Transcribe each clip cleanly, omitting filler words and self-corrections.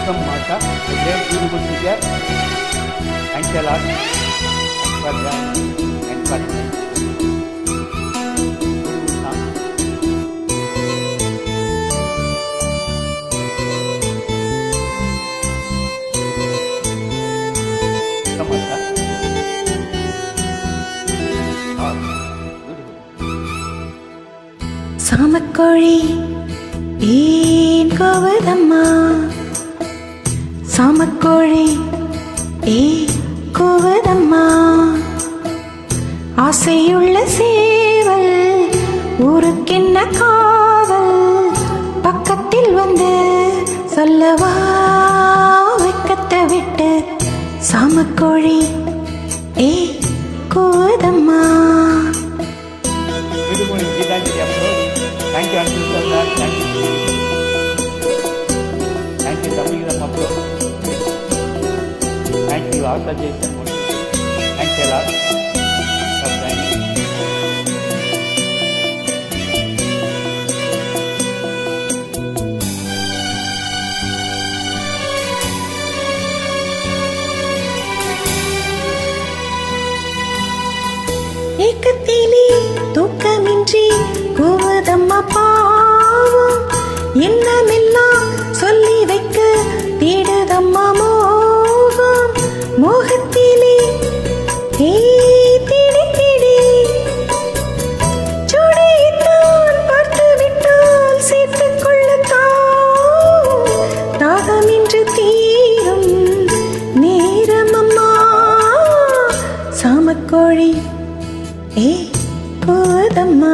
Welcome, Masha. A great beautiful figure. Thanks a lot for that encouragement. Come on, sir. சாமக்கோழி ஏன் கோவதம்மா, சாமக்கோழி ஏன் கோவதம்மா, ஆசையுள்ள சேவல் ஊருக்கென்ன காவல், பக்கத்தில் வந்து சொல்லவா வெக்கத்தை விட்டு, சாமக்கோழி ஏன் கோவதம்மா. Thank you, Uncle Sir. Thank you. Thank you, Tamil Apple. Thank you, Arthur Jason. Thank you a lot. ஏக்கத்திலே தூக்கமின்றி கோவதம்மா பாவம், என்னமெல்லாம் சொல்லி வைக்க தேடுதம்மா மோகம், மோகத்திலே தேடி தேடி சுடைத்தான் பார்த்து விட்டால் சேர்த்துக் கொள்ளத்தான், தாகமின்று தீரும் நேரம் அம்மா, சாமக்கோழி ஏய் கோவதம்மா.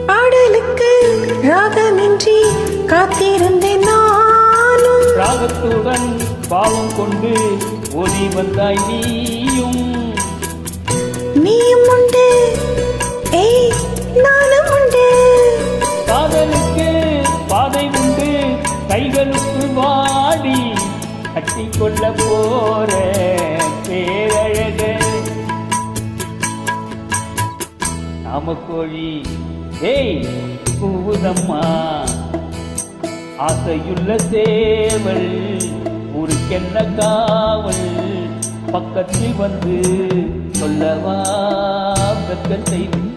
பாடலுக்கு ராகமின்றி காத்திருந்தேன் நானும், ராகத்துடன் பாவம் கொண்டு ஓடி வந்தாய் நீயும், நீயும் உண்டு ஏய் நானும் உண்டு, காதலுக்கு பாதை உண்டு கைகளுக்கு வாடி கட்டி கொள்ள போற பேரழக நாமக்கோழி ஏய் கூவுதம்மா, ஆசையுள்ள சேவல் ஊருக்கென்ன காவல், பக்கத்தில் வந்து சொல்லவா வெக்கத்தை விட்டு.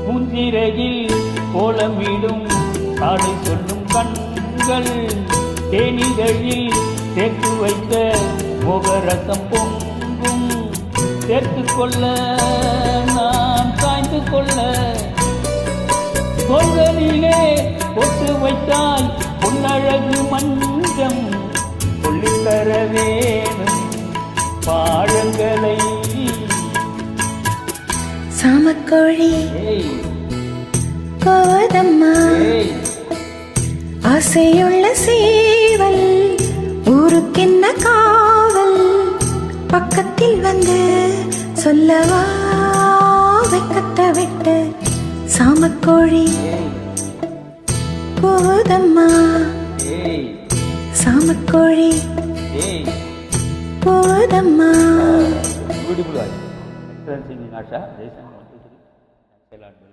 பூஞ்சிரையில் கோலமிடும் தாடை சொல்லும் கண்கள், தேனிதழில் சேர்த்து வைத்த மோகரசம் பொங்கும், சேர்த்து கொள்ள நான் சாய்ந்து கொள்ள, தோள்களிலே போட்டு வைத்தாய் பொன்னழகு மஞ்சம், சொல்லித்தர வேணும் பாடங்களை. சாமக்கோழி கோவதம்மா, ஆசையுள்ள சேவல் ஊருக்கென்ன காவல், பக்கத்தில் வந்து சொல்லவா வெக்கத்தை விட்டு, சாமக்கோழி கோவதம்மா, சாமக்கோழி கோவதம்மா. Beautiful. Excellent singing, Asha. Jason, 1, 2, 3. Thanks a lot.